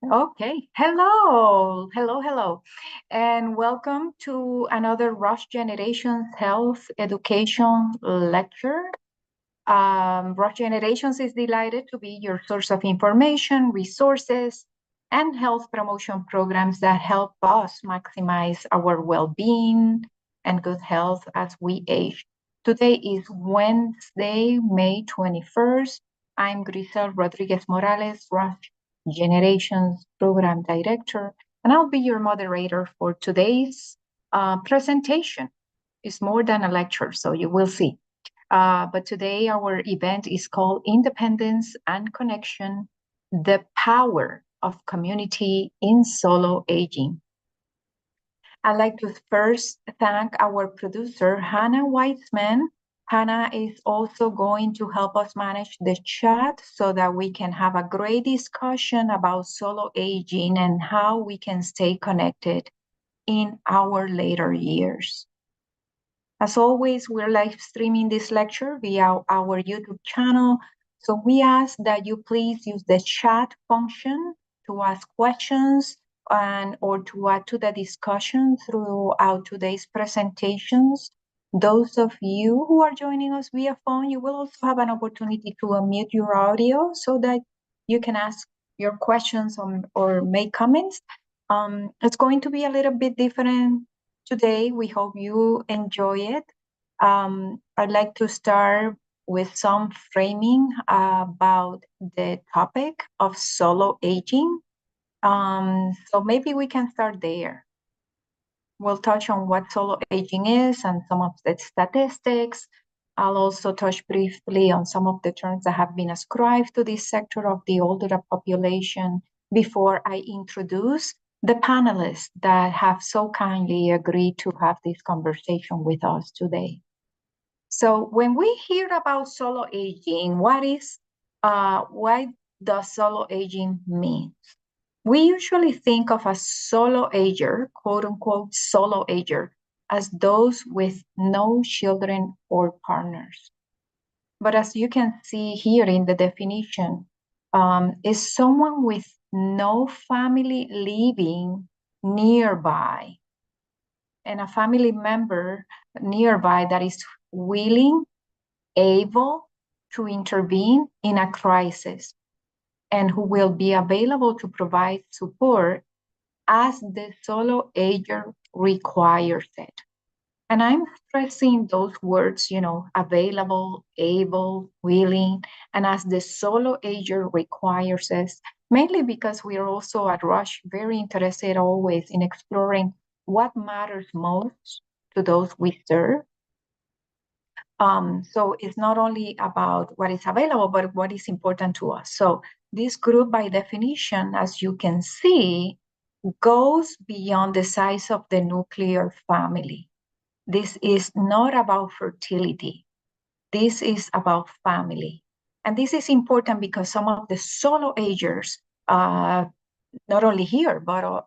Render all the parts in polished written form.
Okay. Hello, and welcome to another Rush Generations Health Education Lecture. Rush Generations is delighted to be your source of information, resources, and health promotion programs that help us maximize our well-being and good health as we age. Today is Wednesday, May 21st. I'm Grisel Rodriguez Morales, Rush Generations Program Director, and I'll be your moderator for today's presentation. It's more than a lecture, so you will see. But today our event is called Independence and Connection, the Power of Community in Solo Aging. I'd like to first thank our producer, Hannah Weitzman. Hannah is also going to help us manage the chat so that we can have a great discussion about solo aging and how we can stay connected in our later years. As always, we're live streaming this lecture via our YouTube channel. So we ask that you please use the chat function to ask questions or to add to the discussion throughout today's presentations. Those of you who are joining us via phone, you will also have an opportunity to unmute your audio so that you can ask your questions or make comments. It's going to be a little bit different today. We hope you enjoy it. I'd like to start with some framing about the topic of solo aging. So maybe we can start there. We'll touch on what solo aging is and some of the statistics. I'll also touch briefly on some of the terms that have been ascribed to this sector of the older population before I introduce the panelists that have so kindly agreed to have this conversation with us today. So when we hear about solo aging, what does solo aging mean? We usually think of a solo ager, quote unquote, solo ager, as those with no children or partners. But as you can see here in the definition, is someone with no family living nearby and a family member nearby that is willing, able to intervene in a crisis and who will be available to provide support as the solo ager requires it. And I'm stressing those words, available, able, willing, and as the solo ager requires it, mainly because we are also at Rush very interested always in exploring what matters most to those we serve. So it's not only about what is available, but what is important to us. So this group, by definition, as you can see, goes beyond the size of the nuclear family. This is not about fertility. This is about family. And this is important because some of the solo agers, not only here, but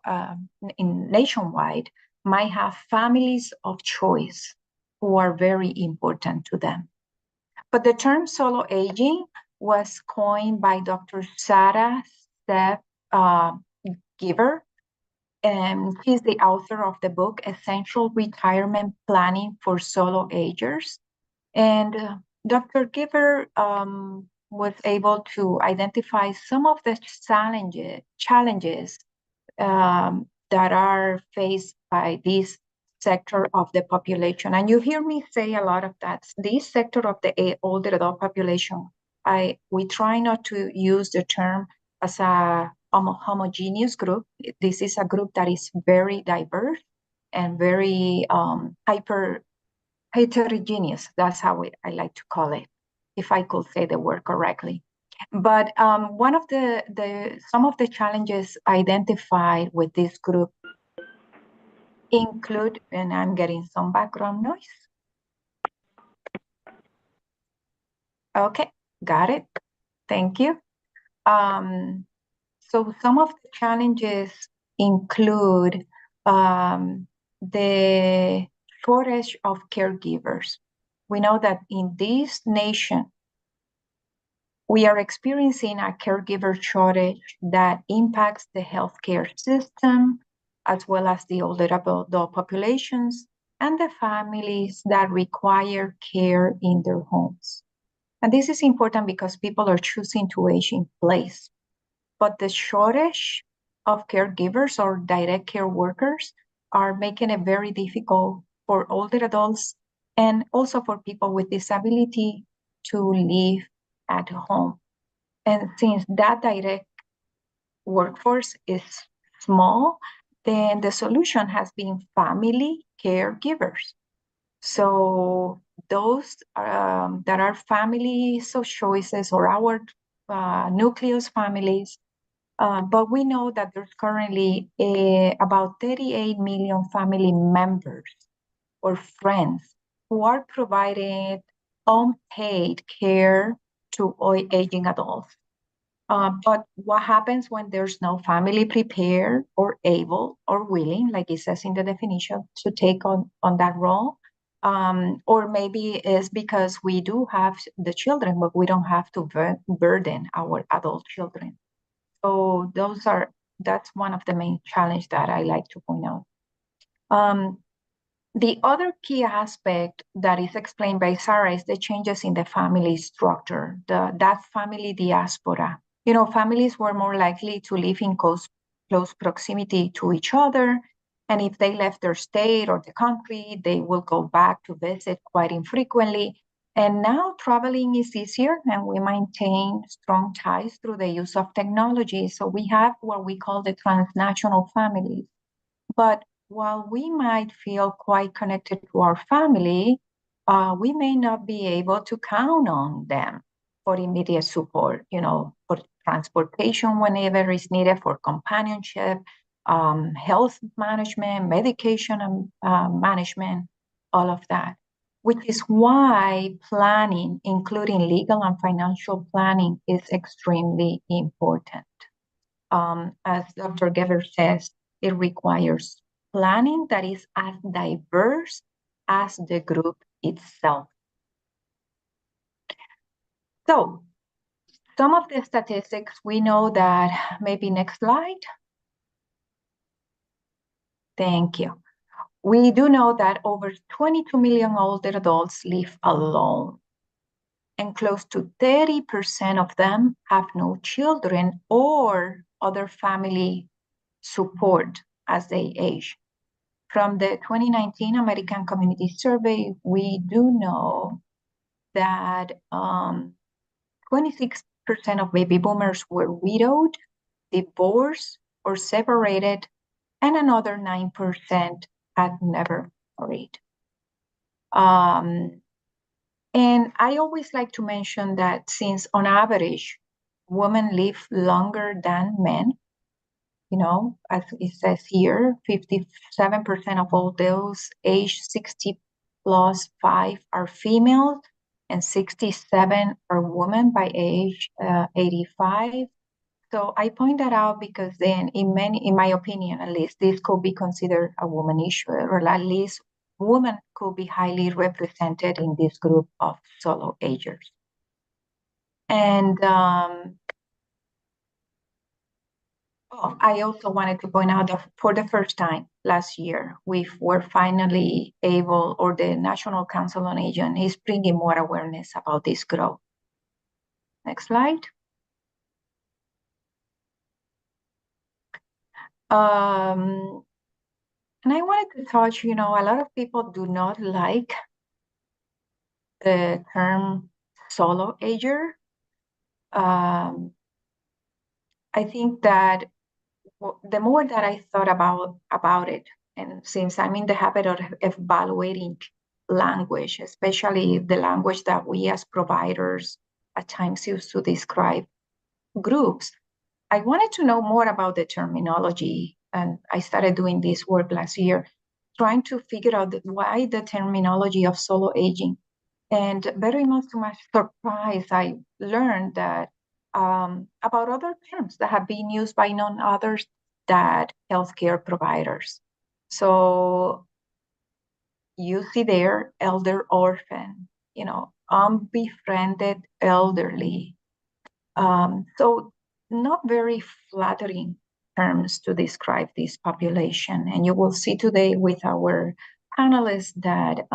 in nationwide, might have families of choice who are very important to them. But the term solo aging was coined by Dr. Sarah Steph Giver, and she's the author of the book Essential Retirement Planning for Solo Agers. And Dr. Giver was able to identify some of the challenges that are faced by this sector of the population. And you hear me say a lot of that. This sector of the older adult population, we try not to use the term as a homogeneous group. This is a group that is very diverse and very heterogeneous. That's how I like to call it, if I could say the word correctly. But one of some of the challenges identified with this group include, and I'm getting some background noise. Okay, got it. Thank you. So some of the challenges include the shortage of caregivers. We know that in this nation, We are experiencing a caregiver shortage that impacts the healthcare system, as well as the older adult populations and the families that require care in their homes. And this is important because people are choosing to age in place. But the shortage of caregivers or direct care workers are making it very difficult for older adults and also for people with disability to live at home. And since that direct workforce is small, then the solution has been family caregivers. So those that are families of choices or our nucleus families, but we know that there's currently about 38 million family members or friends who are providing unpaid care to aging adults. But what happens when there's no family prepared or able or willing, like it says in the definition, to take on that role? Or maybe it's because we do have the children, but we don't have to burden our adult children. So that's one of the main challenge that I like to point out. Um, the other key aspect that is explained by Sarah is the changes in the family structure, that family diaspora. Families were more likely to live in close proximity to each other. And if they left their state or the country, they will go back to visit quite infrequently. And now traveling is easier and we maintain strong ties through the use of technology. So we have what we call the transnational families. But while we might feel quite connected to our family, we may not be able to count on them for immediate support, for transportation whenever it's needed, for companionship, health management, medication management, all of that. Which is why planning, including legal and financial planning, is extremely important. As Dr. Geber says, it requires planning that is as diverse as the group itself. So, some of the statistics we know that, maybe next slide. Thank you. We do know that over 22 million older adults live alone, and close to 30% of them have no children or other family support as they age. From the 2019 American Community Survey, we do know that 26% of baby boomers were widowed, divorced, or separated, and another 9% had never married. And I always like to mention that since on average, women live longer than men, as it says here, 57% of all those age 60 plus 5 are females, and 67 are women by age 85. So I point that out because then, in my opinion, at least, this could be considered a woman issue, or at least women could be highly represented in this group of solo agers. And I also wanted to point out that for the first time last year, we were finally able, or the National Council on Aging is bringing more awareness about this growth. Next slide. And I wanted to touch, a lot of people do not like the term solo ager. I think that the more that I thought about it, and since I'm in the habit of evaluating language, especially the language that we as providers at times use to describe groups, I wanted to know more about the terminology. And I started doing this work last year, trying to figure out why the terminology of solo aging. And very much to my surprise, I learned that about other terms that have been used by none others than healthcare providers. So you see there, elder orphan, unbefriended elderly, So not very flattering terms to describe this population. And you will see today with our panelists that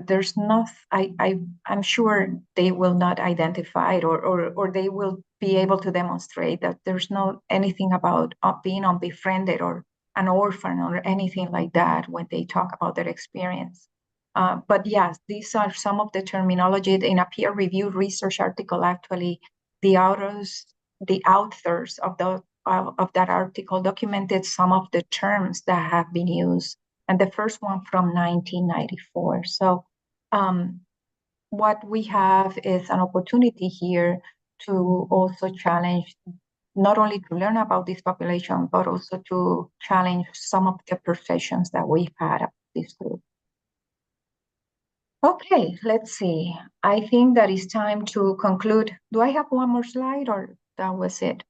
there's not, I'm sure they will not identify it, or they will be able to demonstrate that there's no anything about being unbefriended or an orphan or anything like that when they talk about their experience. But yes, these are some of the terminology in a peer-reviewed research article. Actually, the authors, the authors of that article documented some of the terms that have been used, and the first one from 1994. So what we have is an opportunity here to also challenge, not only to learn about this population, but also to challenge some of the perceptions that we've had of this group. Okay, let's see. I think that it's time to conclude. Do I have one more slide, or that was it?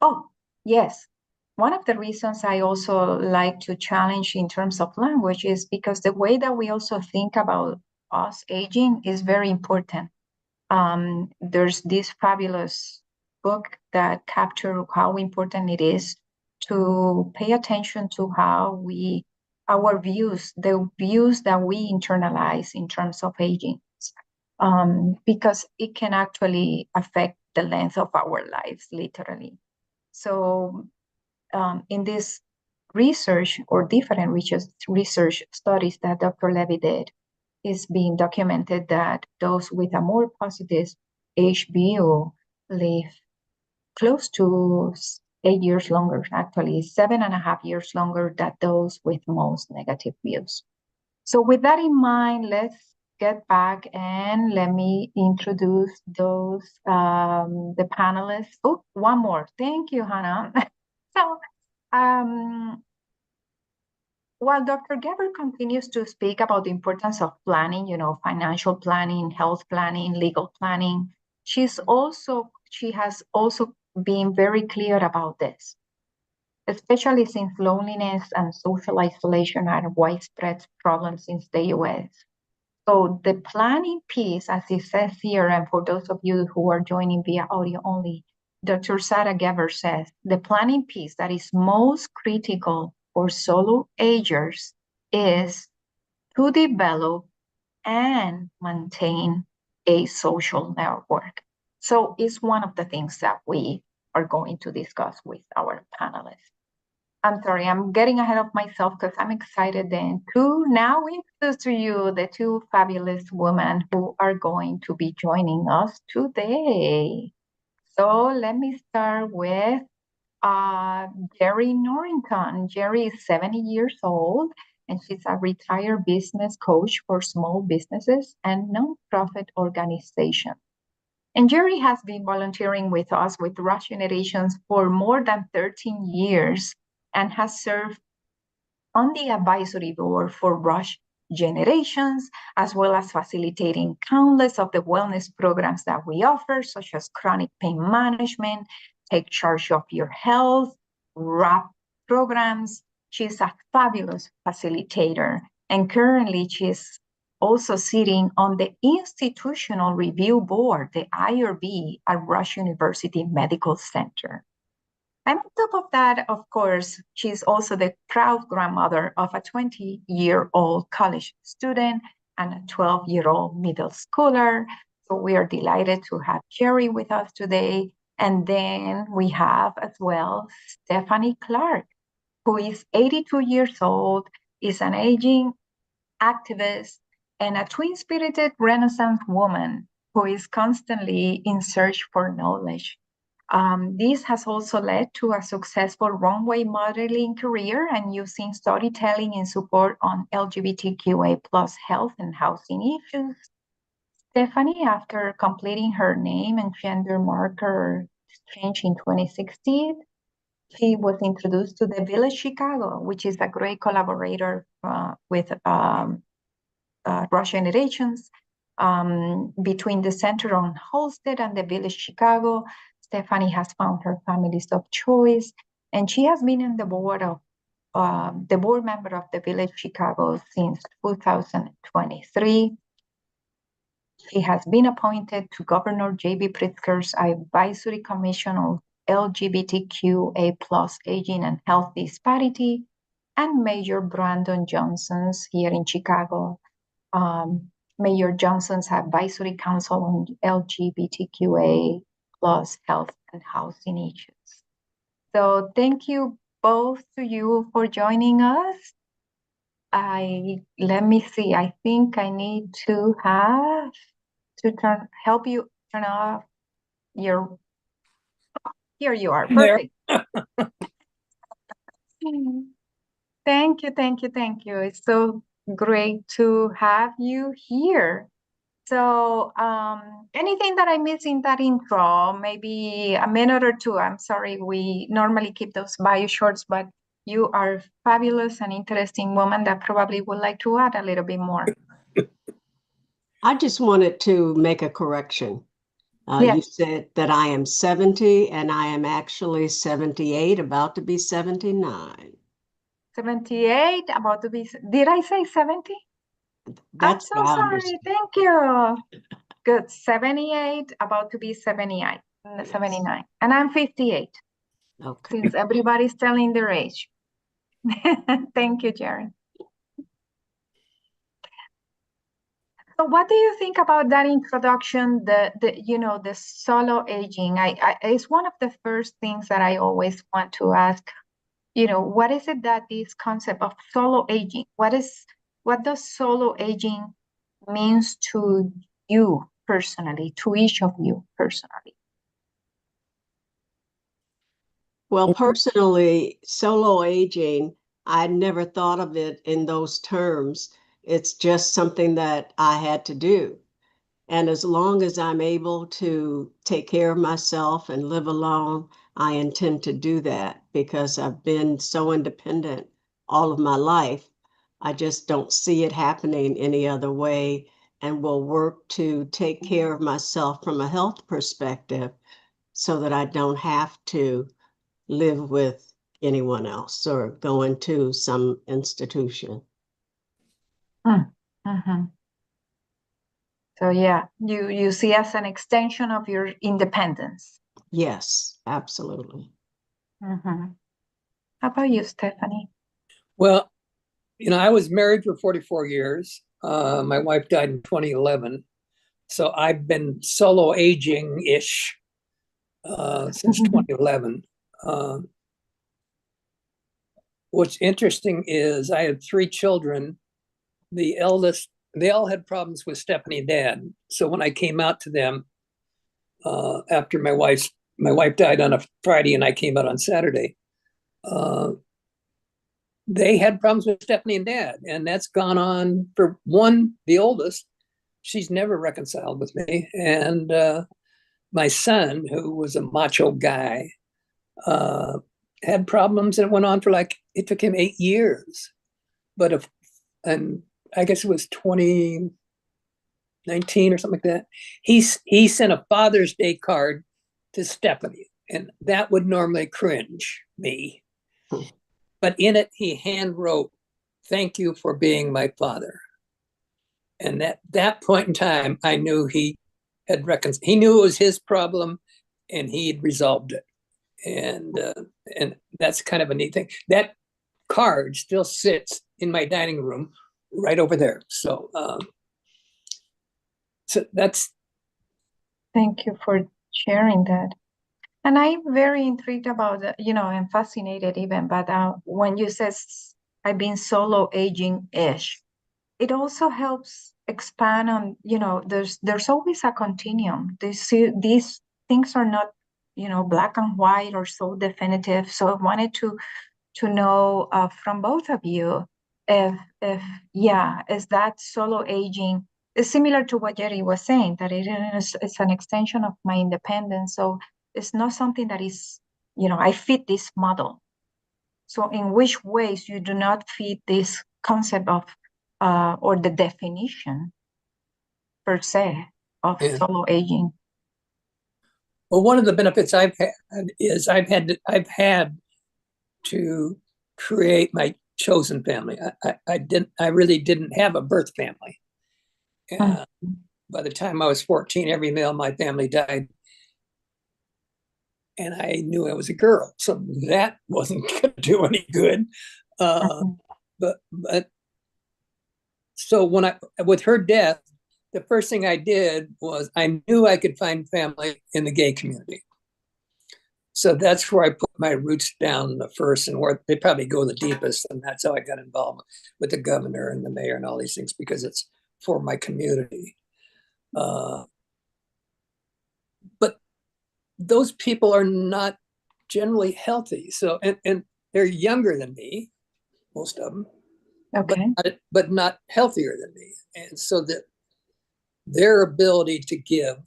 Oh, yes. One of the reasons I also like to challenge in terms of language is because the way that we also think about us aging is very important. There's this fabulous book that captures how important it is to pay attention to how our views, the views that we internalize in terms of aging, because it can actually affect the length of our lives, literally. So in this research, or different research studies that Dr. Levy did, is being documented that those with a more positive age view live close to 8 years longer, actually 7.5 years longer than those with most negative views. So with that in mind, let's get back and let me introduce the panelists. Oh, one more. Thank you, Hannah. So while Dr. Geber continues to speak about the importance of planning, financial planning, health planning, legal planning, she has also been very clear about this, especially since loneliness and social isolation are widespread problems in the US. So the planning piece, as it says here, and for those of you who are joining via audio only, Dr. Sarah Geber says, the planning piece that is most critical for solo agers is to develop and maintain a social network. So it's one of the things that we are going to discuss with our panelists. I'm sorry, I'm getting ahead of myself because I'm excited then to now introduce to you the two fabulous women who are going to be joining us today. So let me start with Jerry Norrington. Jerry is 70 years old, and she's a retired business coach for small businesses and nonprofit organizations. And Jerry has been volunteering with us with Rush Generations for more than 13 years and has served on the advisory board for Rush Generations, as well as facilitating countless of the wellness programs that we offer, such as chronic pain management, take charge of your health, RAP programs. She's a fabulous facilitator, and currently she's also sitting on the Institutional Review Board, the IRB, at Rush University Medical Center. And on top of that, of course, she's also the proud grandmother of a 20-year-old college student and a 12-year-old middle schooler. So we are delighted to have Jerry with us today. And then we have as well Stephanie Clark, who is 82 years old, is an aging activist, and a twin-spirited Renaissance woman who is constantly in search for knowledge. This has also led to a successful runway modeling career and using storytelling in support on LGBTQA plus health and housing issues. Stephanie, after completing her name and gender marker change in 2016, she was introduced to the Village Chicago, which is a great collaborator with Rush Generations. Between the Center on Halsted and the Village Chicago, Stephanie has found her families of choice, and she has been in the board member of the Village Chicago since 2023. He has been appointed to Governor J.B. Pritzker's Advisory Commission on LGBTQA plus aging and health disparity, and Mayor Brandon Johnson's here in Chicago. Mayor Johnson's Advisory Council on LGBTQA plus health and housing issues. So thank you both to you for joining us. Let me see. I think I need to help you turn off your. Here you are. Perfect. Thank you, thank you, thank you. It's so great to have you here. So, anything that I missed in that intro, maybe a minute or two. I'm sorry, we normally keep those bio shorts, but you are a fabulous and interesting woman that probably would like to add a little bit more. I just wanted to make a correction. Yes. You said that I am 70 and I am actually 78, about to be 79. 78, about to be, did I say 70? That's I'm so sorry, thank you. Good, 78, about to be 78, yes. 79. And I'm 58. Okay. Since everybody's telling their age. Thank you, Jerry. So what do you think about that introduction, the solo aging? It's one of the first things that I always want to ask, what is it that this concept of solo aging, what does solo aging means to you personally, to each of you personally? Well, personally, solo aging, I never thought of it in those terms. It's just something that I had to do. And as long as I'm able to take care of myself and live alone, I intend to do that because I've been so independent all of my life. I just don't see it happening any other way, and will work to take care of myself from a health perspective so that I don't have to live with anyone else or go into some institution. Mm-hmm. So yeah, you see as an extension of your independence. Yes, absolutely. Mm-hmm. How about you, Stephanie? Well, I was married for 44 years. My wife died in 2011. So I've been solo aging-ish since 2011. What's interesting is I had 3 children. The eldest, they all had problems with Stephanie and Dad. So when I came out to them after my wife died on a Friday and I came out on Saturday, they had problems with Stephanie and Dad, and that's gone on for one, the oldest. She's never reconciled with me. And my son, who was a macho guy, had problems, and it went on for it took him 8 years. And I guess it was 2019 or something like that. He sent a Father's Day card to Stephanie, and that would normally cringe me. But in it, he hand wrote, "Thank you for being my father." And at that point in time, I knew he knew it was his problem, and he had resolved it. And that's kind of a neat thing. That card still sits in my dining room, right over there. So that's. Thank you for sharing that. And I'm very intrigued about, and fascinated even, but when you says I've been solo aging-ish, it also helps expand on, there's always a continuum. These things are not, black and white or so definitive. So I wanted to know from both of you if is that solo aging is similar to what Jerry was saying, that it's an extension of my independence. So it's not something that is, I fit this model. So in which ways you do not fit this concept of or the definition per se of solo aging? Well, one of the benefits I've had is I've had to create my chosen family. I really didn't have a birth family. by the time I was 14, every male in my family died. And I knew I was a girl, so that wasn't going to do any good. But so with her death, the first thing I did was I knew I could find family in the gay community. So that's where I put my roots down the first, and where they probably go the deepest. And that's how I got involved with the governor and the mayor and all these things, because it's for my community. But those people are not generally healthy. So, and they're younger than me, most of them, Okay. but not healthier than me. And so that their ability to give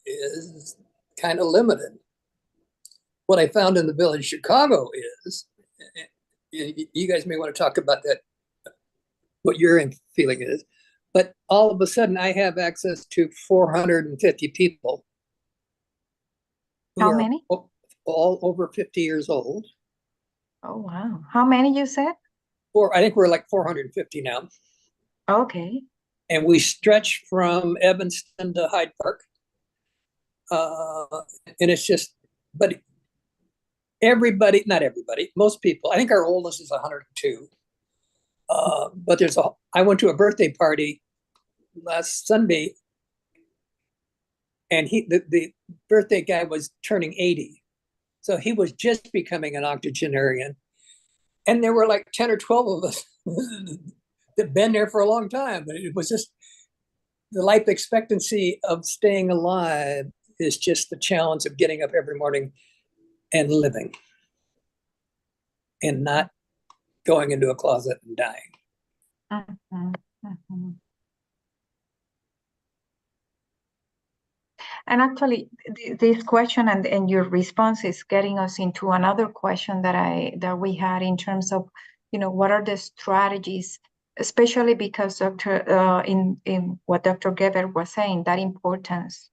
is kind of limited. What I found in the village of Chicago is, you guys may want to talk about that, what your feeling is, but all of a sudden I have access to 450 people. How many? All over 50 years old. Oh, wow. How many you said? I think we're like 450 now. Okay. And we stretch from Evanston to Hyde Park. And it's just, but everybody, not everybody, most people, I think our oldest is 102. But I went to a birthday party last Sunday, and the birthday guy was turning 80. So he was just becoming an octogenarian. And there were like 10 or 12 of us that'd been there for a long time. It was just the life expectancy of staying alive is just the challenge of getting up every morning and living and not going into a closet and dying. Mm-hmm. Mm-hmm. And actually, this question and your response is getting us into another question that we had in terms of, what are the strategies, especially because in what Dr. Geber was saying, that importance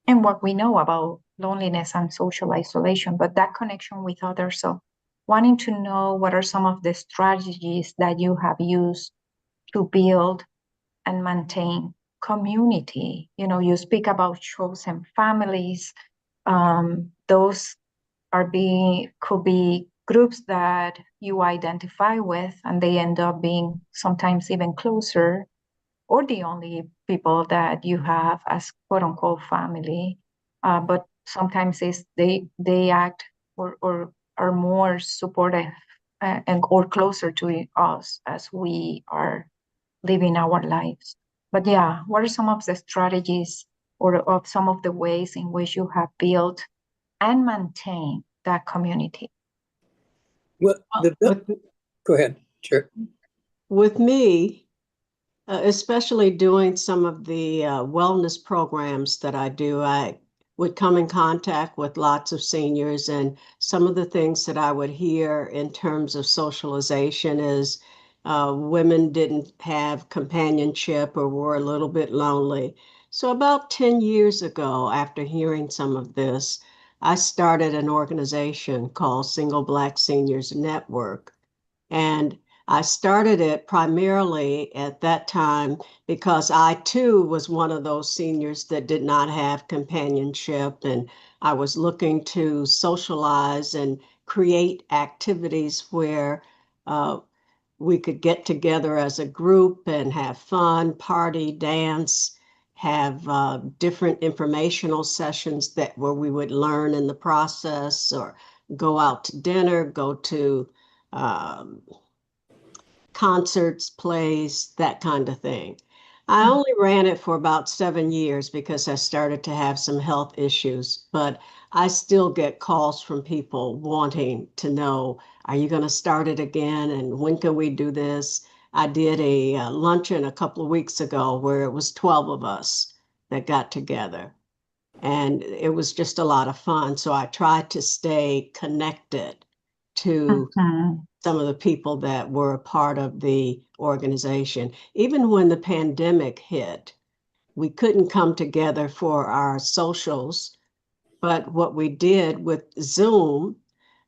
and what we know about loneliness and social isolation, but that connection with others. So wanting to know what are some of the strategies that you have used to build and maintain community. You speak about chosen families. Those could be groups that you identify with, and they end up being sometimes even closer, or the only people that you have as quote unquote family. But sometimes they act or are more supportive and or closer to us as we are living our lives. But yeah, what are some of the strategies or of some of the ways in which you have built and maintained that community? Well, go ahead. Sure. With me, especially doing some of the wellness programs that I do, I would come in contact with lots of seniors, and some of the things that I would hear in terms of socialization is women didn't have companionship or were a little bit lonely. So about 10 years ago, after hearing some of this, I started an organization called Single Black Seniors Network. And I started it primarily at that time because I too was one of those seniors that did not have companionship, and I was looking to socialize and create activities where we could get together as a group and have fun, party, dance, have different informational sessions where we would learn in the process, or go out to dinner, go to um, concerts, plays, that kind of thing. I only ran it for about 7 years because I started to have some health issues, but I still get calls from people wanting to know, are you going to start it again? And when can we do this? I did a luncheon a couple of weeks ago where it was 12 of us that got together. And it was just a lot of fun. So I tried to stay connected to Mhm. some of the people that were a part of the organization. Even when the pandemic hit, we couldn't come together for our socials, but what we did with Zoom,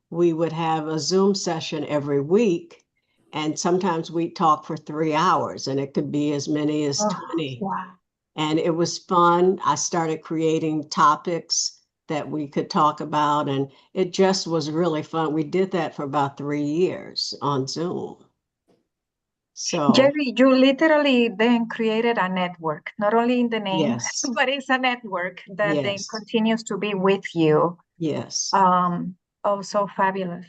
we would have a Zoom session every week, And sometimes we talk for 3 hours, and it could be as many as 20. Wow. And it was fun. I started creating topics that we could talk about, and it just was really fun. We did that for about 3 years on Zoom. So, Jerry, you literally then created a network, not only in the name, yes, but it's a network that then yes, continues to be with you. yes, Oh, so fabulous.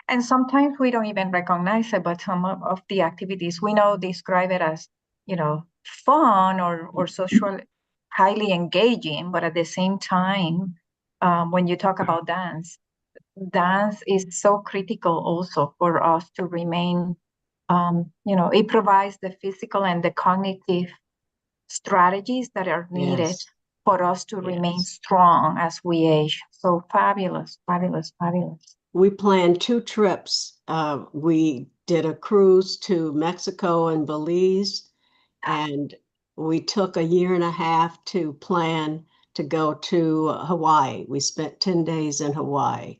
And sometimes we don't even recognize it, but some of the activities we know describe it as, fun or social, highly engaging, but at the same time, when you talk about dance is so critical also for us to remain, it provides the physical and the cognitive strategies that are needed yes, for us to remain yes. strong as we age. So fabulous, fabulous, fabulous. We planned 2 trips. We did a cruise to Mexico and Belize, and we took a year and a half to plan to go to Hawaii. We spent 10 days in Hawaii.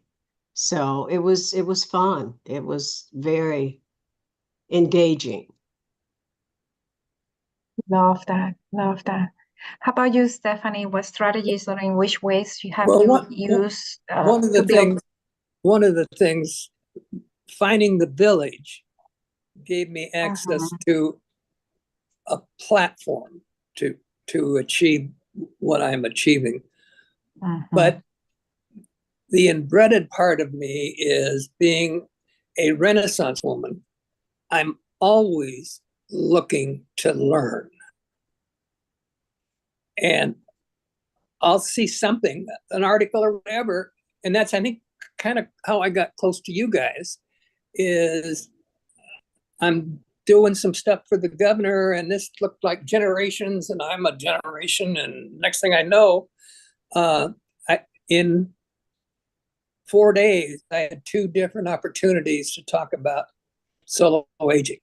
So it was fun. It was very engaging. Love that. Love that. How about you, Stephanie? What strategies or in which ways have Well, you used one of to the build? things, finding the village gave me access Mhm, to a platform to achieve what I'm achieving. mhm. But the inbred part of me is being a Renaissance woman. I'm always looking to learn. And I'll see something, an article or whatever, and that's, I think, kind of how I got close to you guys, is I'm doing some stuff for the governor, and this looked like generations, and I'm a generation, and next thing I know, in 4 days, I had 2 different opportunities to talk about solo aging.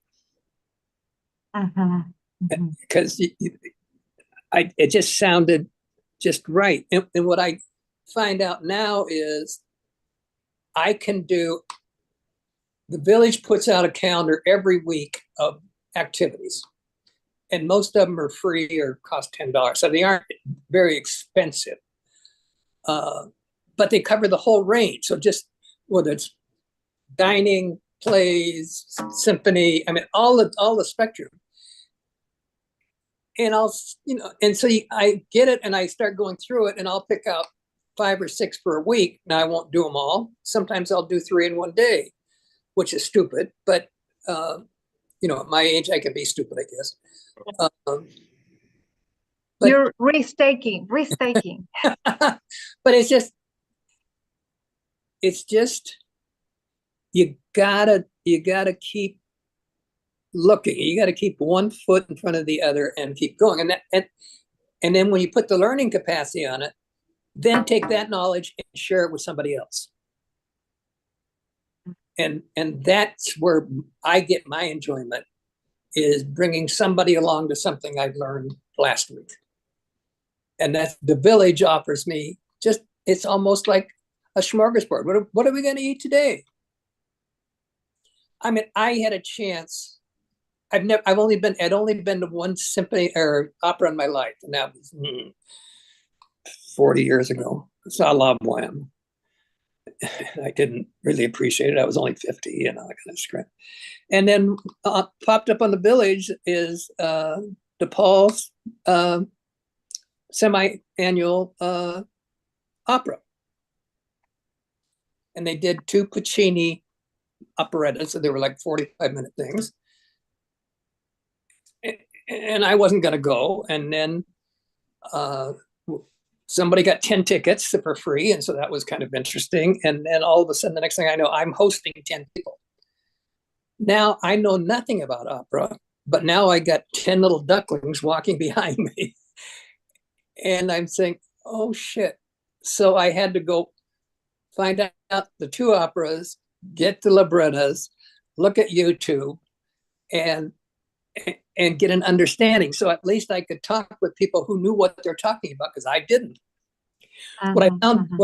Mhm, mhm. Because it just sounded just right. And what I find out now is I can do, the village puts out a calendar every week of activities, and most of them are free or cost $10. So they aren't very expensive, but they cover the whole range. So just whether it's dining, plays, symphony, I mean, all the spectrum. And and so I get it, and I start going through it, and I'll pick out 5 or 6 for a week. Now I won't do them all. Sometimes I'll do 3 in one day, which is stupid, but at my age, I can be stupid, I guess. But You're risk-taking, risk-taking. but it's just you gotta keep looking. You gotta keep one foot in front of the other and keep going. And then when you put the learning capacity on it, then take that knowledge and share it with somebody else. And that's where I get my enjoyment, is bringing somebody along to something I've learned last week. And that the village offers me, it's almost like a smorgasbord. What are we going to eat today? I mean, I had a chance. I'd only been to one symphony or opera in my life, and that was 40 years ago. It's not La Boheme. I didn't really appreciate it. I was only 50, that kind of script. And then popped up on the village is DePaul's semi-annual opera. And they did 2 Puccini operettas, so they were like 45-minute things. And I wasn't going to go. And then somebody got 10 tickets for free, and so that was kind of interesting. And then all of a sudden, the next thing I know, I'm hosting 10 people. Now I know nothing about opera, but now I got 10 little ducklings walking behind me. And I'm saying, oh shit. So I had to go find out the 2 operas, get the librettas, look at YouTube, and get an understanding. So at least I could talk with people who knew what they're talking about, because I didn't. What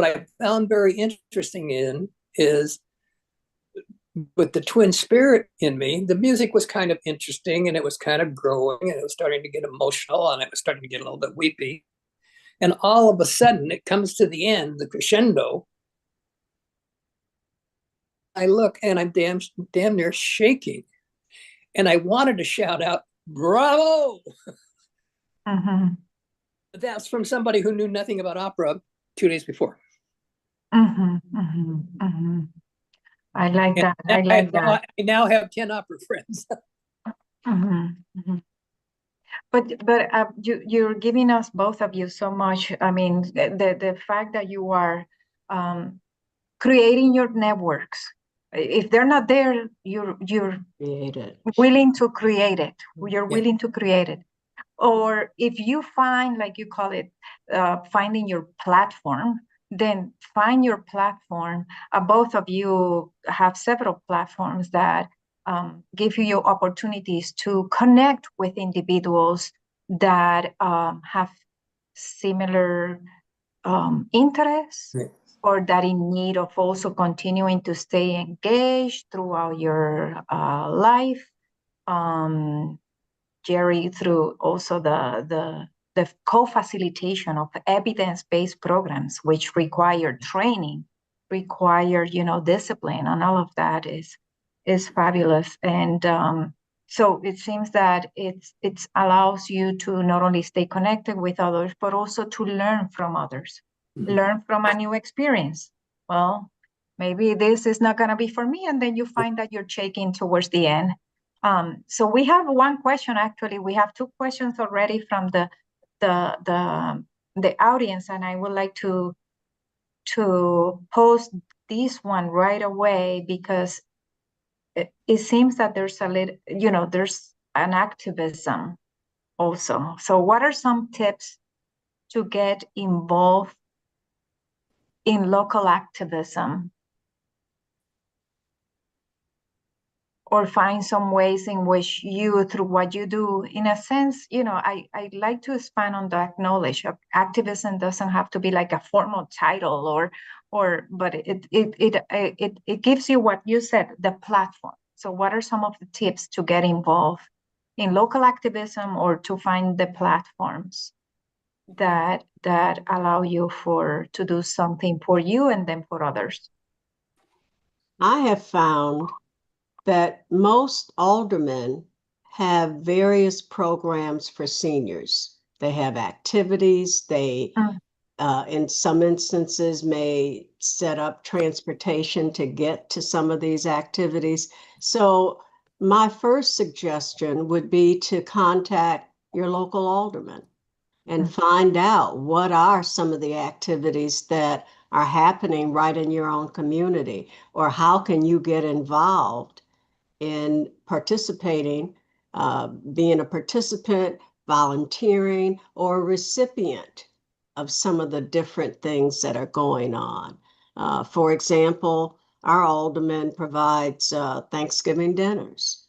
I found very interesting is with the twin spirit in me, the music was kind of interesting and it was kind of growing and it was starting to get emotional and it was starting to get a little bit weepy. And all of a sudden it comes to the end, the crescendo. I look and I'm damn near shaking. And I wanted to shout out, bravo! Mm-hmm. But that's from somebody who knew nothing about opera 2 days before. Mm-hmm. Mm-hmm. Mm-hmm. I like that. I like that. I now have 10 opera friends. Mm-hmm. Mm-hmm. But you're giving us, both of you, so much. I mean, the fact that you are creating your networks. If they're not there, you're willing to create it. You're willing to create it. Or if you find, like you call it, finding your platform, then find your platform. Both of you have several platforms that give you your opportunities to connect with individuals that have similar interests, Right. or that in need of also continuing to stay engaged throughout your life. Jerry, through also the co-facilitation of evidence-based programs, which require training, require, discipline, and all of that is fabulous. And so it seems that it allows you to not only stay connected with others, but also to learn from others, learn from a new experience. Well, maybe this is not going to be for me, and then you find that you're shaking towards the end. So we have one question. Actually, we have two questions already from the audience, and I would like to post this one right away, because it seems that there's a little, there's an activism also. So what are some tips to get involved in local activism, or find some ways in which you, through what you do, in a sense, I like to expand on that knowledge of activism. Doesn't have to be like a formal title, but it gives you, what you said, the platform. So what are some of the tips to get involved in local activism, or to find the platforms that allow you to do something for you and then for others? I have found that most aldermen have various programs for seniors. They have activities. They, in some instances, may set up transportation to get to some of these activities. So my first suggestion would be to contact your local alderman and find out what are some of the activities that are happening right in your own community, or how can you get involved in participating, being a participant, volunteering, or a recipient of some of the different things that are going on. For example, our alderman provides Thanksgiving dinners.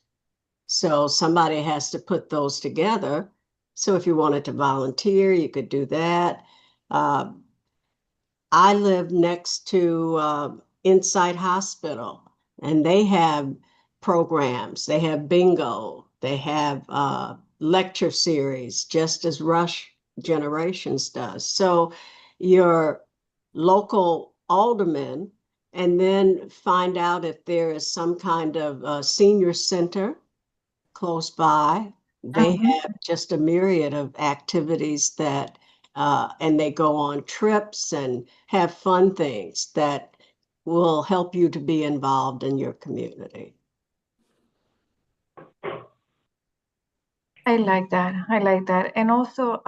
So somebody has to put those together. So if you wanted to volunteer, you could do that. I live next to Insight Hospital, and they have programs. They have bingo. They have lecture series, just as Rush Generations does. So your local alderman, and then find out if there is some kind of senior center close by. They have just a myriad of activities that, and they go on trips and have fun things that will help you to be involved in your community. I like that. I like that. And also,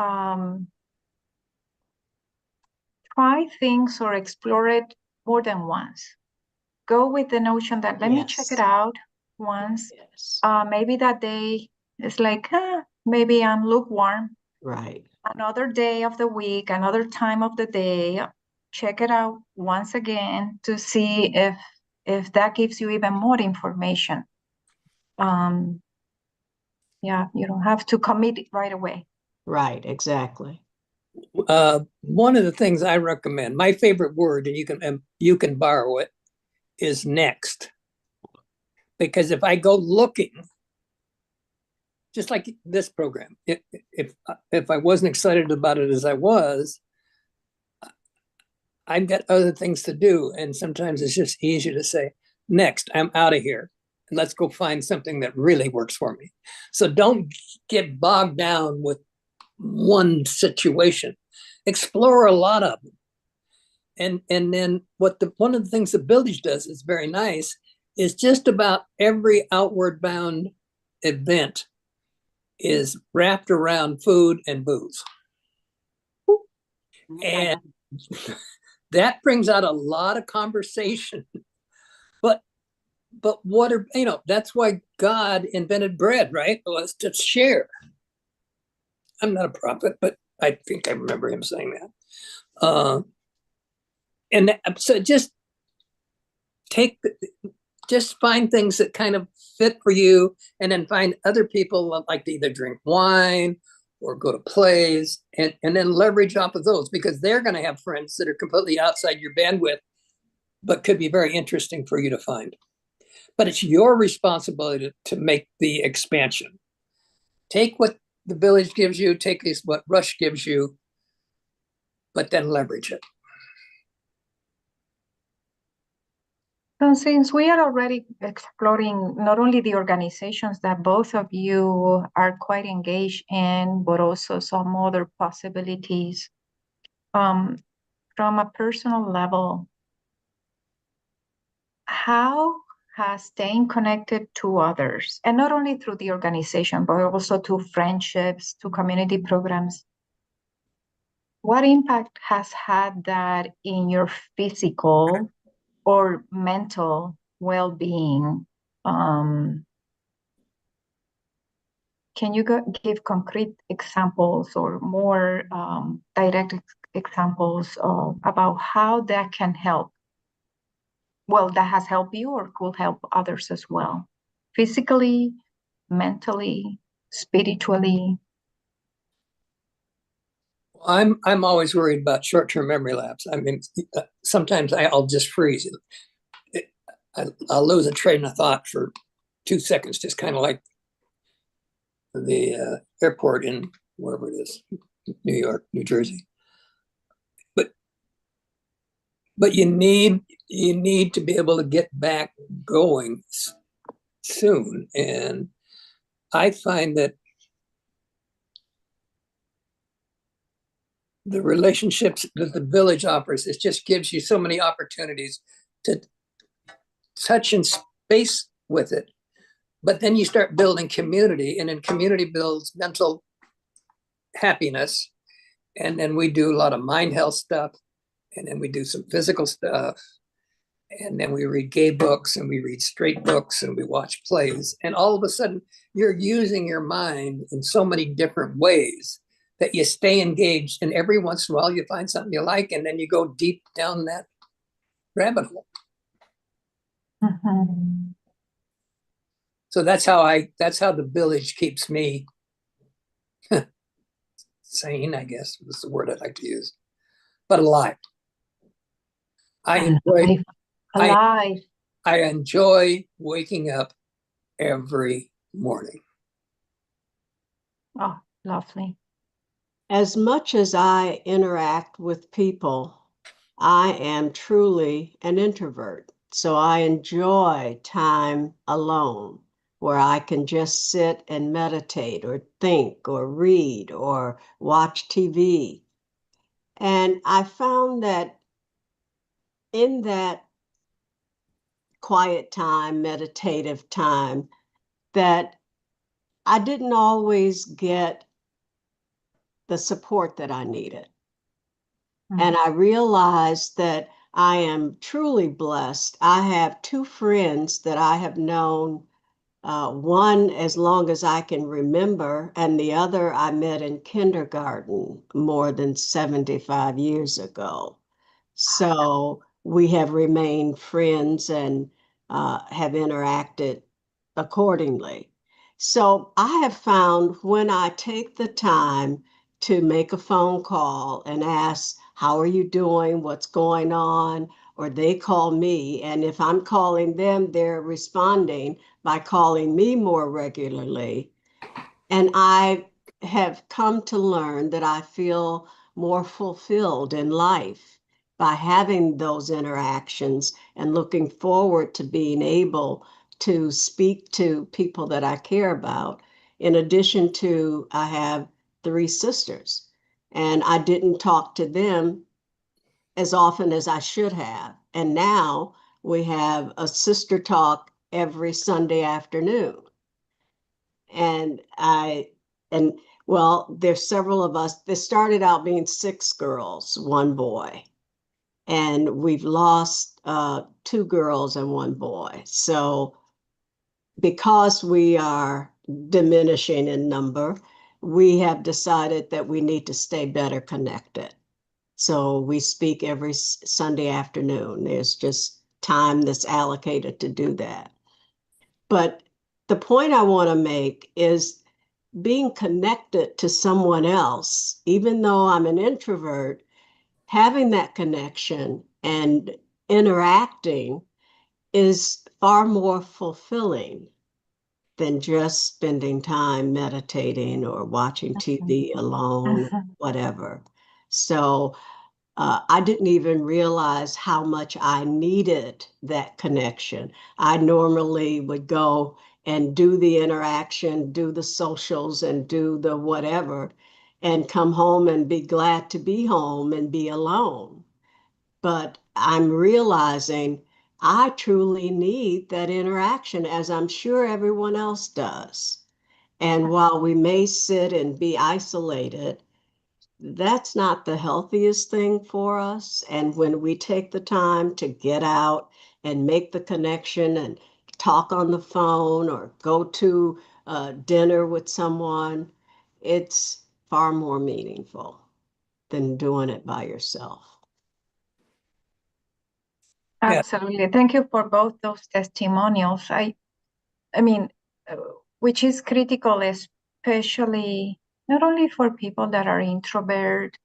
try things or explore it more than once. Go with the notion that let me check it out once. Yes. Maybe that day is like, maybe I'm lukewarm. Right. Another day of the week, another time of the day, check it out once again to see if that gives you even more information. Yeah, you don't have to commit right away. Right, exactly. One of the things I recommend, my favorite word, and you can borrow it, is next. Because if I go looking, just like this program, if I wasn't excited about it as I was, I've got other things to do. And sometimes it's just easier to say, next, I'm out of here. And let's go find something that really works for me. So don't get bogged down with one situation. Explore a lot of them. And then one of the things the village does is very nice, is just about every outward bound event is wrapped around food and booze. And that brings out a lot of conversation. But what are, that's why God invented bread, right? It was to share. I'm not a prophet, but I think I remember him saying that. So just find things that kind of fit for you, and then find other people that like to either drink wine or go to plays, and then leverage off of those, because they're going to have friends that are completely outside your bandwidth, but could be very interesting for you to find. But it's your responsibility to make the expansion. Take what the village gives you, take what Rush gives you, but then leverage it. So since we are already exploring not only the organizations that both of you are quite engaged in, but also some other possibilities, from a personal level, how has staying connected to others, and not only through the organization, but also to friendships, to community programs, what impact has had that in your physical or mental well-being? Can you give concrete examples or more direct examples about how that can help? Well, that has helped you or could help others as well, physically, mentally, spiritually. I'm always worried about short-term memory lapse. I mean, sometimes I'll just freeze. I'll lose a train of thought for 2 seconds, just kind of like the airport in wherever it is, New York, New Jersey. But you need to be able to get back going soon. And I find that the relationships that the village offers, it just gives you so many opportunities to touch in space with it. But then you start building community, and then community builds mental happiness. And then we do a lot of mind health stuff, and then we do some physical stuff, and then we read gay books, and we read straight books, and we watch plays. And all of a sudden, you're using your mind in so many different ways that you stay engaged. And every once in a while, you find something you like, and then you go deep down that rabbit hole. Mm-hmm. So that's how the village keeps me sane, I guess is the word I'd like to use, but alive. Alive. I enjoy waking up every morning. Oh, lovely. As much as I interact with people, I am truly an introvert. So I enjoy time alone, where I can just sit and meditate or think or read or watch TV. And I found that in that quiet time, meditative time, that I didn't always get the support that I needed. Mm-hmm. And I realized that I am truly blessed. I have 2 friends that I have known, one as long as I can remember, and the other I met in kindergarten more than 75 years ago. So we have remained friends and have interacted accordingly. So I have found when I take the time to make a phone call and ask, how are you doing? What's going on? Or they call me. And if I'm calling them, they're responding. by calling me more regularly. And I have come to learn that I feel more fulfilled in life by having those interactions and looking forward to being able to speak to people that I care about. In addition to, I have 3 sisters, and I didn't talk to them as often as I should have. And now we have a sister talk every Sunday afternoon. And and well, there's several of us. There started out being 6 girls, 1 boy, and we've lost 2 girls and 1 boy. So because we are diminishing in number, we have decided that we need to stay better connected. So we speak every Sunday afternoon. There's just time that's allocated to do that. But the point I want to make is being connected to someone else, even though I'm an introvert, having that connection and interacting is far more fulfilling than just spending time meditating or watching TV alone, whatever. So I didn't even realize how much I needed that connection. I normally would go and do the interaction, do the socials, and do the whatever, and come home and be glad to be home and be alone. But I'm realizing I truly need that interaction, as I'm sure everyone else does. And while we may sit and be isolated, that's not the healthiest thing for us. And when we take the time to get out and make the connection and talk on the phone or go to dinner with someone, it's far more meaningful than doing it by yourself. Absolutely. Thank you for both those testimonials. I mean, which is critical, especially not only for people that are introvert,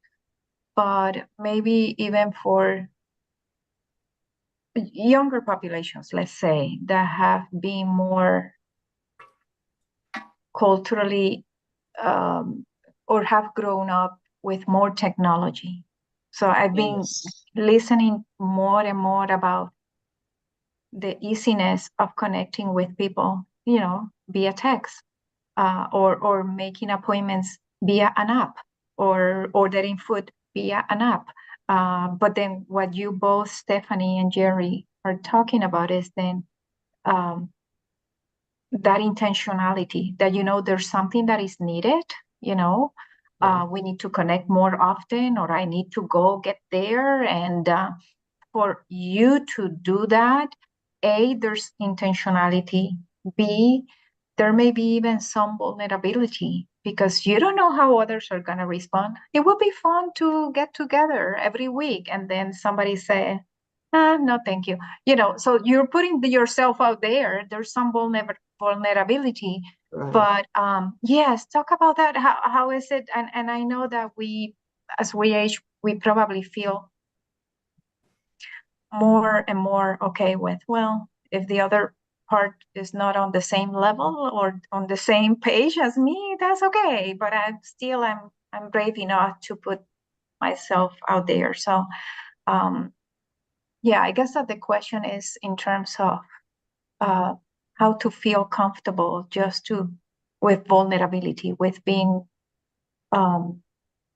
but maybe even for younger populations, let's say, that have been more culturally or have grown up with more technology. So I've been Yes. listening more and more about the easiness of connecting with people, via text, or making appointments via an app, or ordering food via an app. But then what you both, Stephanie and Jerry, are talking about is then um, that intentionality that, there's something that is needed, we need to connect more often, or I need to go get there. And for you to do that, A, there's intentionality. B, there may be even some vulnerability because you don't know how others are going to respond. It would be fun to get together every week and then somebody say, no, thank you. So you're putting yourself out there. There's some vulnerability. Right. But yes, talk about that. How is it? And I know that as we age, we probably feel more and more okay with, well, if the other part is not on the same level or on the same page as me, that's okay. But I'm brave enough to put myself out there. So yeah, I guess that the question is in terms of how to feel comfortable with vulnerability, with being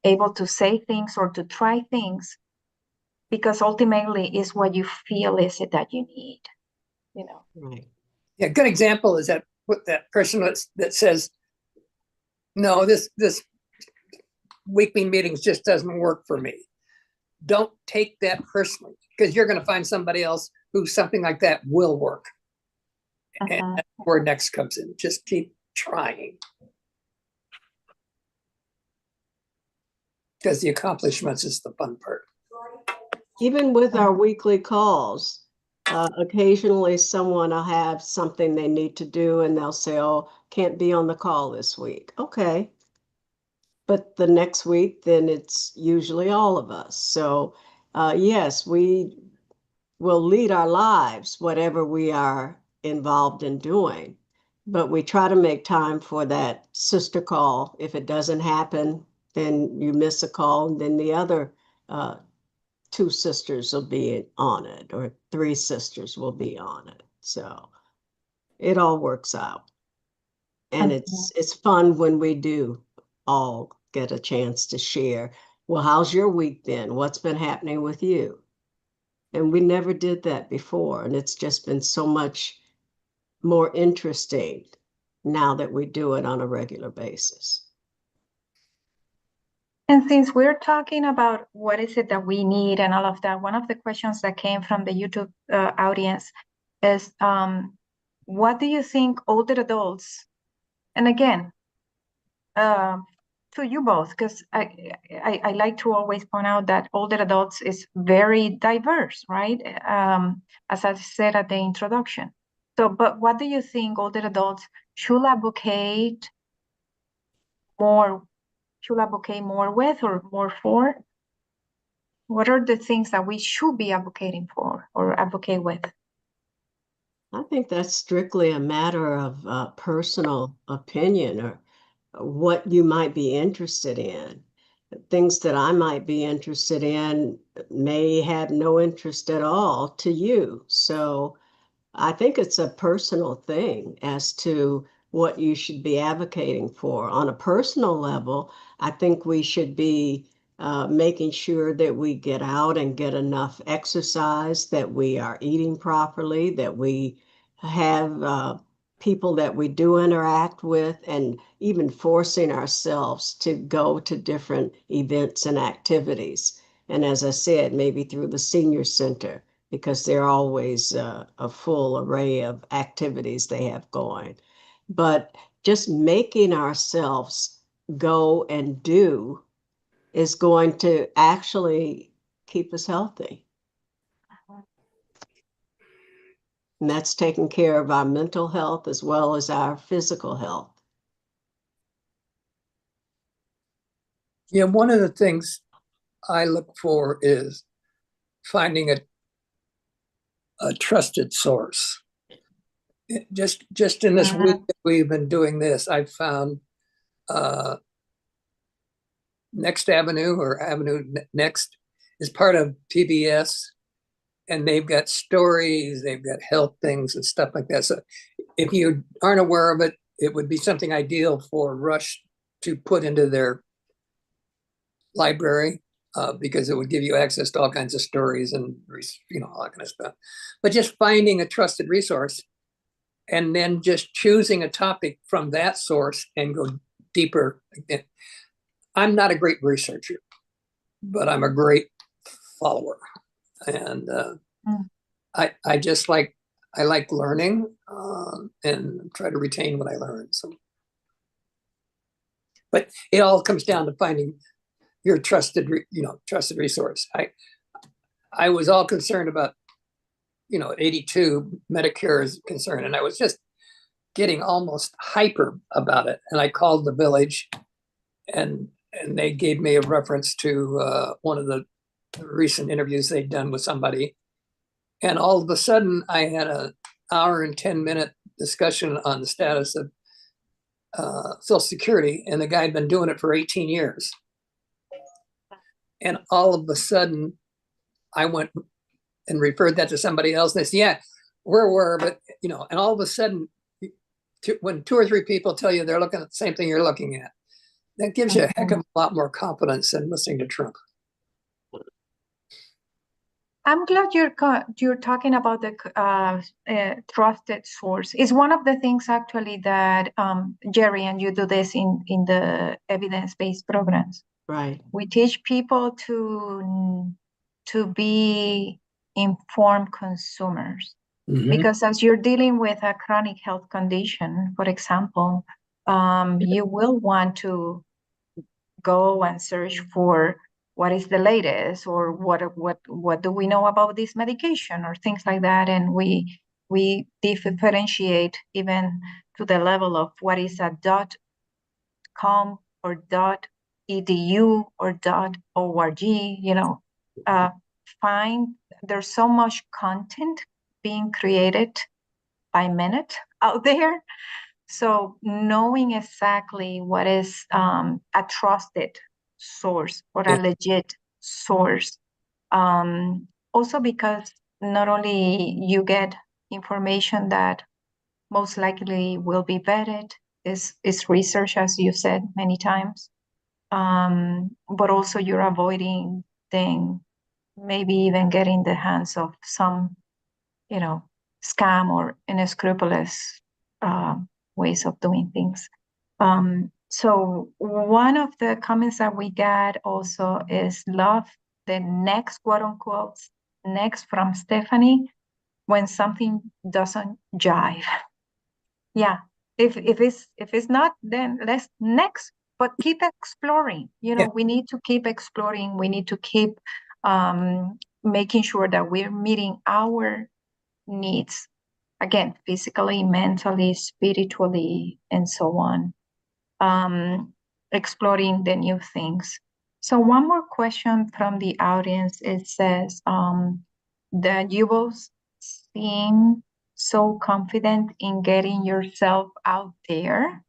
able to say things or to try things, because ultimately is what you feel is it that you need, Right. Yeah, good example is that person that says, no, this weekly meetings just doesn't work for me. Don't take that personally, because you're going to find somebody else who something like that will work. And that's where next comes in. Just keep trying. Because the accomplishments is the fun part. Even with our weekly calls, occasionally someone will have something they need to do and they'll say, oh, can't be on the call this week. Okay. But the next week, then it's usually all of us. So, yes, we will lead our lives, whatever we are involved in doing. But we try to make time for that sister call. If it doesn't happen, then you miss a call, and then the other two sisters will be on it, or three sisters will be on it. So it all works out. And it's fun when we do all get a chance to share. Well, how's your week been? What's been happening with you? And we never did that before. And it's just been so much more interesting now that we do it on a regular basis. And since we're talking about what is it that we need and all of that, one of the questions that came from the YouTube audience is, what do you think older adults, and again, to you both, because I like to always point out that older adults is very diverse, right? As I said at the introduction. So, but what do you think older adults should advocate more with or more for? What are the things that we should be advocating for or advocate with? I think that's strictly a matter of personal opinion, or what you might be interested in. Things that I might be interested in may have no interest at all to you. So I think it's a personal thing as to what you should be advocating for. On a personal level, I think we should be making sure that we get out and get enough exercise, that we are eating properly, that we have people that we do interact with, and even forcing ourselves to go to different events and activities. And as I said, maybe through the senior center, because there are always a full array of activities they have going. But just making ourselves go and do is going to actually keep us healthy. And that's taking care of our mental health as well as our physical health. Yeah, one of the things I look for is finding a trusted source. Just in this week that we've been doing this, I've found Next Avenue, or Avenue Next, is part of PBS, and they've got stories, they've got health things and stuff like that. So if you aren't aware of it, it would be something ideal for Rush to put into their library, because it would give you access to all kinds of stories and all that kind of stuff. But just finding a trusted resource and then just choosing a topic from that source and go deeper. I'm not a great researcher, but I'm a great follower. And I just like learning, and try to retain what I learn. So, but it all comes down to finding your trusted resource. I was all concerned about, at 82, Medicare is concerned, and I was just getting almost hyper about it. And I called the village, and they gave me a reference to one of the recent interviews they'd done with somebody. And all of a sudden, I had an hour and 10-minute discussion on the status of Social Security, and the guy had been doing it for 18 years. And all of a sudden, I went and referred that to somebody else. And they said, yeah, we're aware, but, and all of a sudden, when 2 or 3 people tell you they're looking at the same thing you're looking at, that gives you a heck of a lot more confidence than listening to Trump. I'm glad you're talking about the trusted source. It's one of the things actually that Jerry and you do this in the evidence-based programs. Right. We teach people to be informed consumers, because as you're dealing with a chronic health condition, for example, you will want to go and search for what is the latest, or what do we know about this medication, or things like that. And we differentiate even to the level of what is a .com or .edu or .org. Find there's so much content being created by minute out there. So knowing exactly what is a trusted source or a Yeah. legit source. Also because not only you get information that most likely will be vetted, is research, as you said many times, but also you're avoiding thing, maybe even getting the hands of some, scam or unscrupulous ways of doing things. So one of the comments that we got also is love the next quote unquote next from Stephanie when something doesn't jive. Yeah. If it's not, then let's next, but keep exploring. Yeah. We need to keep exploring. We need to keep making sure that we're meeting our needs, again, physically, mentally, spiritually, and so on. Exploring the new things. So one more question from the audience. It says that you both seem so confident in getting yourself out there.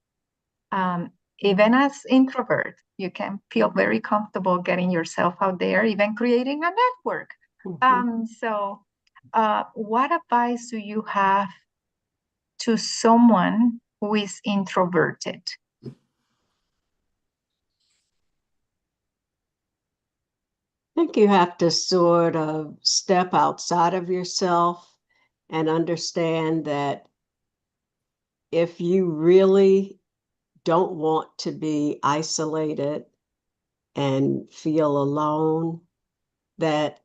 Even as introvert, you can feel very comfortable getting yourself out there, even creating a network. So what advice do you have to someone who is introverted? I think you have to sort of step outside of yourself and understand that if you really don't want to be isolated and feel alone, that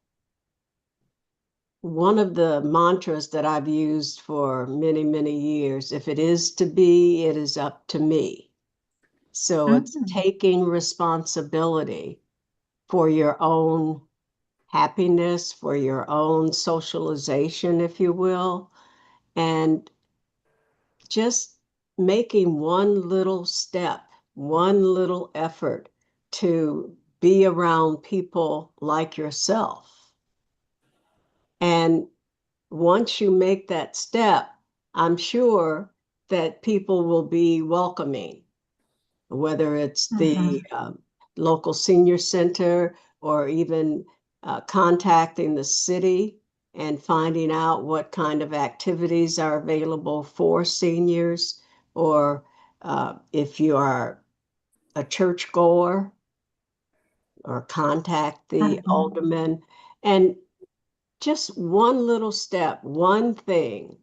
one of the mantras that I've used for many, many years, if it is to be, it is up to me. So it's taking responsibility for your own happiness, for your own socialization, if you will, and just making one little step, one little effort to be around people like yourself. And once you make that step, I'm sure that people will be welcoming, whether it's the local senior center or even contacting the city and finding out what kind of activities are available for seniors, or if you are a church goer, or contact the alderman. And just one little step, one thing.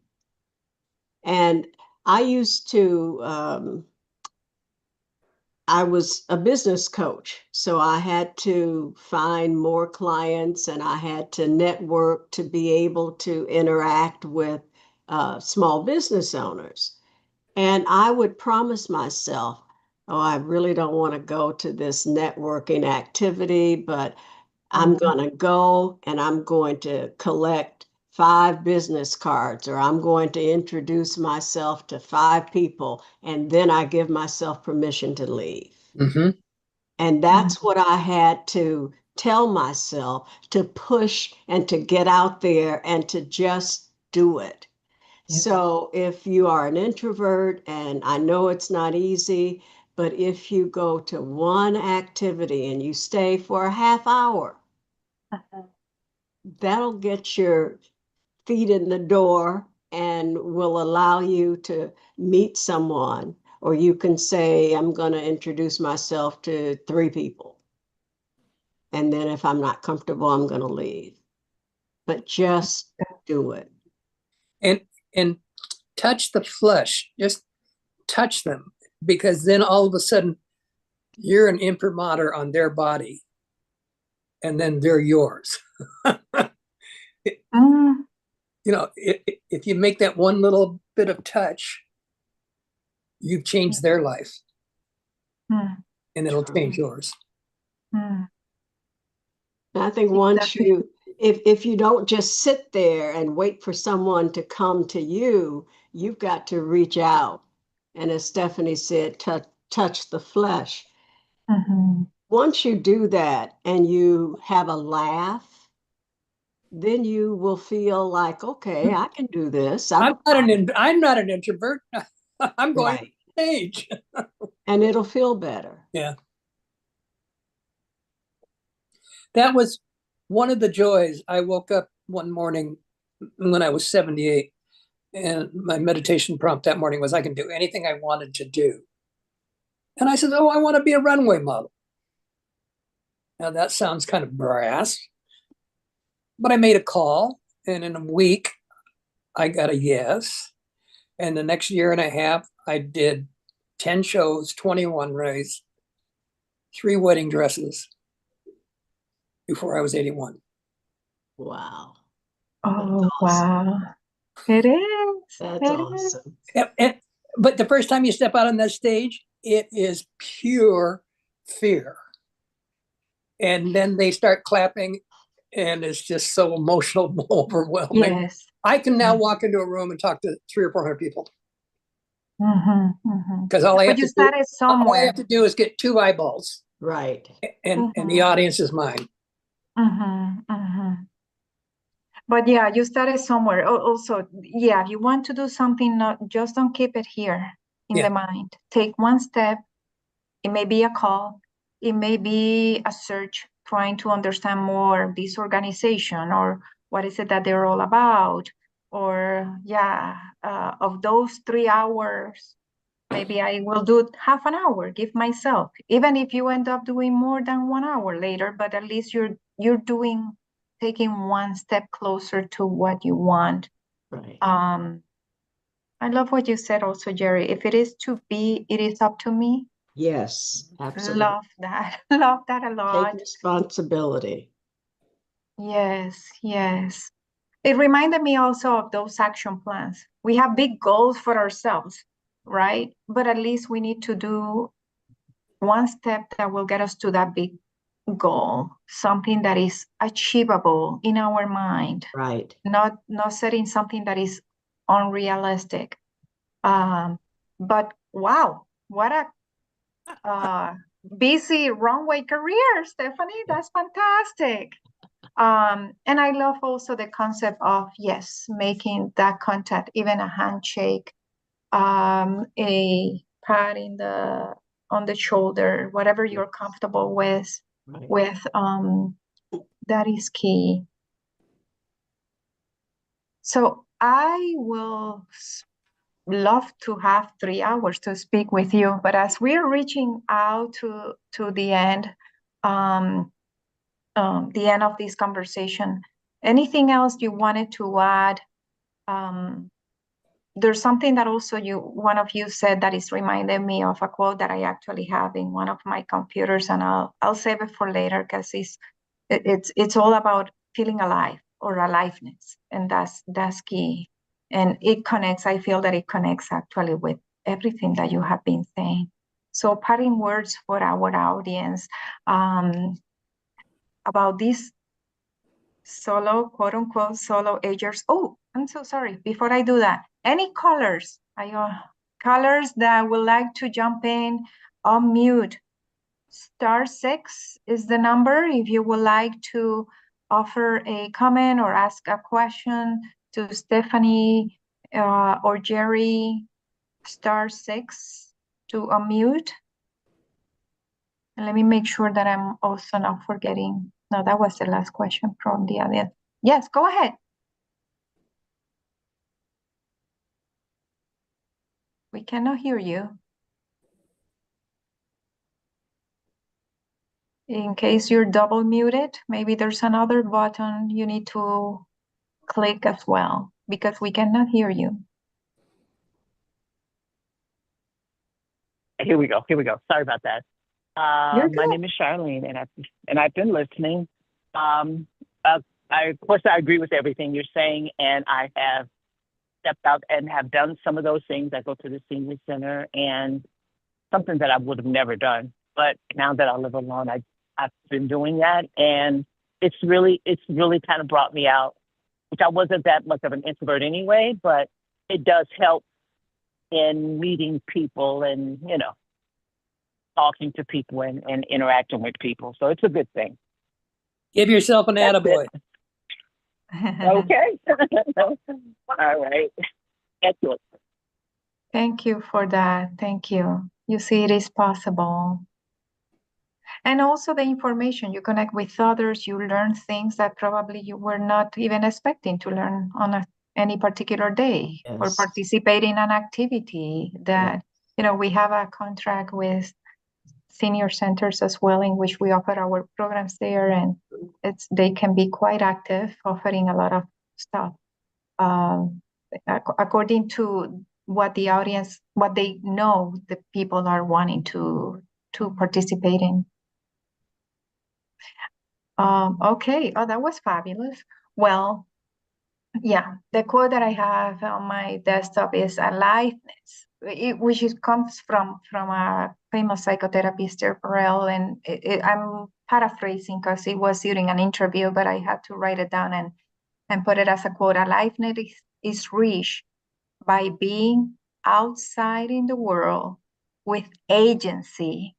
And I used to I was a business coach, so I had to find more clients and I had to network to be able to interact with small business owners. And I would promise myself, oh, I really don't want to go to this networking activity, but I'm going to go and I'm going to collect 5 business cards, or I'm going to introduce myself to 5 people, and then I give myself permission to leave. Mm-hmm. And that's what I had to tell myself, to push and to get out there and to just do it. So if you are an introvert, and I know it's not easy, but if you go to one activity and you stay for a half hour, that'll get your feet in the door and will allow you to meet someone. Or you can say, I'm going to introduce myself to 3 people. And then if I'm not comfortable, I'm going to leave. But just do it. And touch the flesh. Just touch them, because then all of a sudden you're an imprimatur on their body, and then they're yours. If you make that one little bit of touch, you've changed their life, and it'll change yours. I think once you, if you don't just sit there and wait for someone to come to you, you've got to reach out. And as Stephanie said, touch the flesh. Once you do that and you have a laugh then you will feel like, okay, I can do this. I'm not an introvert. I'm going Right. on stage. And it'll feel better. Yeah. That was one of the joys. I woke up one morning when I was 78, and my meditation prompt that morning was, I can do anything I wanted to do. And I said, oh, I want to be a runway model. Now that sounds kind of brass, but I made a call, and in a week I got a yes. And the next year and a half, I did 10 shows, 21 rays, 3 wedding dresses before I was 81. Wow. Oh, awesome. wow. It is. That's It is. awesome. But the first time you step out on that stage, it is pure fear. And then they start clapping, and it's just so emotional, overwhelming. Yes. I can now walk into a room and talk to 300 or 400 people, Mm-hmm. because But you started all I somewhere. have to do is get 2 eyeballs, Right. and the audience is mine. But yeah, you started somewhere. Also, yeah, if you want to do something, just don't keep it here in Yeah. the mind. Take one step. It may be a call. It may be a search, trying to understand more this organization, or what is it that they're all about. Or yeah, of those 3 hours, maybe I will do half an hour, give myself, even if you end up doing more than 1 hour later, but at least you're taking one step closer to what you want. Right. I love what you said also, Jerry. If it is to be, it is up to me. Yes, absolutely. Love that. Love that a lot. Take responsibility. Yes, yes. It reminded me also of those action plans. We have big goals for ourselves, right? But at least we need to do one step that will get us to that big goal, something that is achievable in our mind, Right. not setting something that is unrealistic. But wow, what a busy runway career, Stephanie. That's fantastic. And I love also the concept of, yes, making that contact, even a handshake, a pat on the shoulder, whatever you're comfortable with. Right. That is key. So I will love to have 3 hours to speak with you, but as we're reaching out to um, the end of this conversation, anything else you wanted to add? There's something that also one of you said that is reminding me of a quote that I actually have in one of my computers, and I'll save it for later, because it's all about feeling alive, or aliveness, and that's key. And it connects. I feel that it connects actually with everything that you have been saying. So parting words for our audience about this solo, quote unquote, solo agers. Oh, I'm so sorry. Before I do that, any colors? Colors that would like to jump in, unmute. *6 is the number if you would like to offer a comment or ask a question to Stephanie or Jerry. *6 to unmute. And let me make sure that I'm also not forgetting. No, that was the last question from the audience. Yes, go ahead. We cannot hear you. In case you're double muted, maybe there's another button you need to click as well, because we cannot hear you. Here we go. Sorry about that. You're My good. name is Charlene, and I've been listening. Of course, I agree with everything you're saying, and I have stepped out and have done some of those things. I go to the senior center, and something that I would have never done. But now that I live alone, I've been doing that, and it's really kind of brought me out, which I wasn't that much of an introvert anyway, but it does help in meeting people and, talking to people and interacting with people. So it's a good thing. Give yourself an That's attaboy. it. Okay. All right. Excellent. Thank you for that. Thank you. You see, it is possible. And also the information, you connect with others, you learn things that probably you were not even expecting to learn on any particular day, or Yes. participate in an activity that, we have a contract with senior centers as well, in which we offer our programs there, and they can be quite active, offering a lot of stuff. According to what the audience, what they know the people are wanting to participate in. Okay. Oh, that was fabulous. Well, yeah, the quote that I have on my desktop is aliveness, which comes from a famous psychotherapist, Perel, and I'm paraphrasing because it was during an interview, but I had to write it down and put it as a quote. Aliveness is reached by being outside in the world with agency,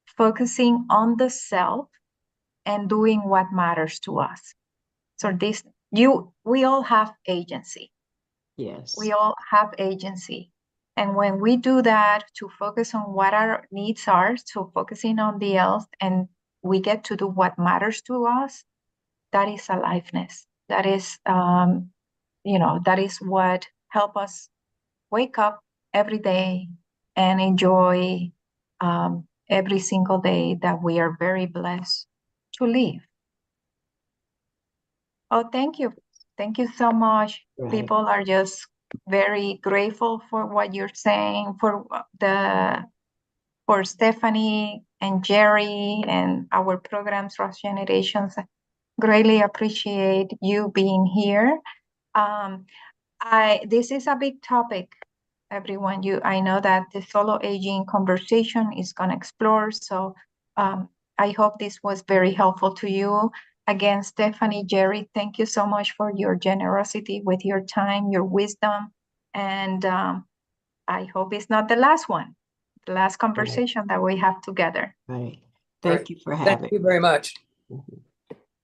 focusing on the self and doing what matters to us. So we all have agency. Yes. We all have agency. And when we do that, to focus on what our needs are, so focusing on the else, and we get to do what matters to us, that is aliveness. That is, that is what help us wake up every day and enjoy every single day that we are very blessed to live. Oh, thank you. Thank you so much. Right. People are just very grateful for what you're saying, for Stephanie and Jerry and our programs, Ross Generations. Greatly appreciate you being here. This is a big topic, everyone. I know that the solo aging conversation is gonna explore. So I hope this was very helpful to you. Again, Stephanie, Jerry, thank you so much for your generosity with your time, your wisdom, and I hope it's not the last one, the last conversation that we have together. Right. Thank Right. you for having. Thank you very much. Mhm.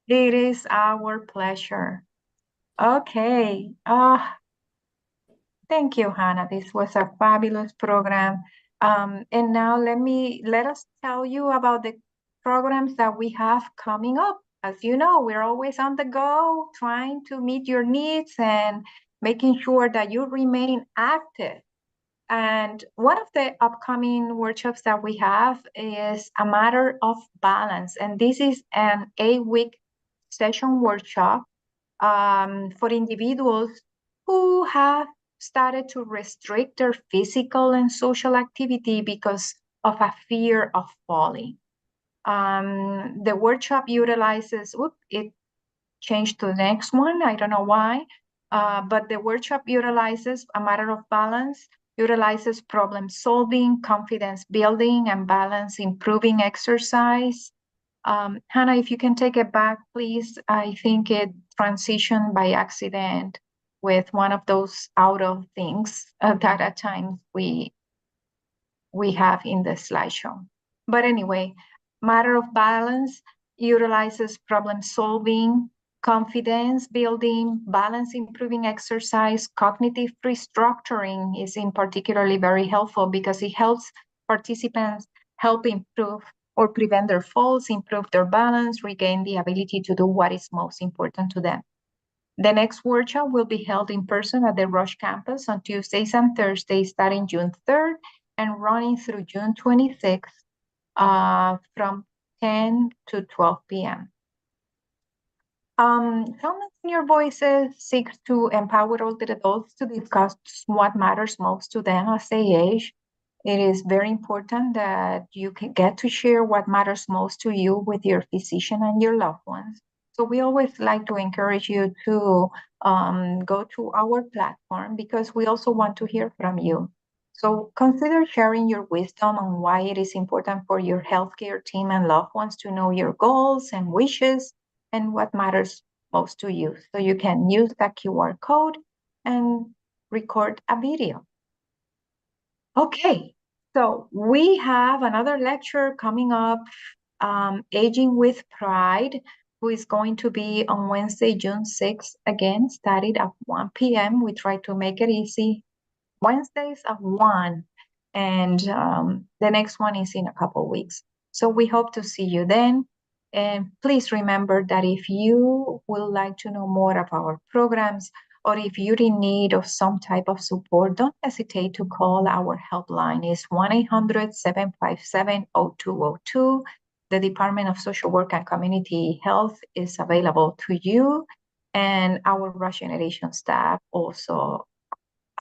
It is our pleasure. Okay. Thank you, Hannah. This was a fabulous program. And now let us tell you about the programs that we have coming up. As you know, we're always on the go, trying to meet your needs and making sure that you remain active. And one of the upcoming workshops that we have is a matter of balance. And this is an 8-week session workshop for individuals who have started to restrict their physical and social activity because of a fear of falling. The workshop utilizes, it changed to the next one, I don't know why, but the workshop utilizes a matter of balance, utilizes problem solving, confidence building, and balance improving exercise. Hannah, if you can take it back, please. I think it transitioned by accident with one of those out of things that at times we have in the slideshow. But anyway, matter of balance utilizes problem solving, confidence building, balance improving exercise. Cognitive restructuring is in particularly very helpful because it helps participants help improve or prevent their falls, improve their balance, regain the ability to do what is most important to them. The next workshop will be held in person at the Rush campus on Tuesdays and Thursdays starting June 3rd and running through June 26th from 10 to 12 p.m. Helmet Senior Voices seeks to empower older adults to discuss what matters most to them as they age. It is very important that you can get to share what matters most to you with your physician and your loved ones. So we always like to encourage you to go to our platform because we also want to hear from you. So consider sharing your wisdom on why it is important for your healthcare team and loved ones to know your goals and wishes and what matters most to you. So you can use that QR code and record a video. Okay, so we have another lecture coming up, Aging with Pride. who is going to be on Wednesday, June 6th, again, starting at 1 p.m. We try to make it easy. Wednesdays at 1, and the next one is in a couple weeks. So we hope to see you then. And please remember that if you would like to know more about our programs, or if you're in need of some type of support, don't hesitate to call our helpline. It's 1-800-757-0202. The Department of Social Work and Community Health is available to you, and our Rush Generation staff also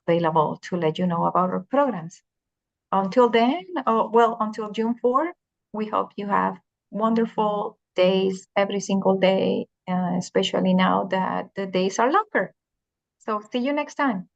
available to let you know about our programs. Until then, until June 4, we hope you have wonderful days every single day, especially now that the days are longer. So see you next time.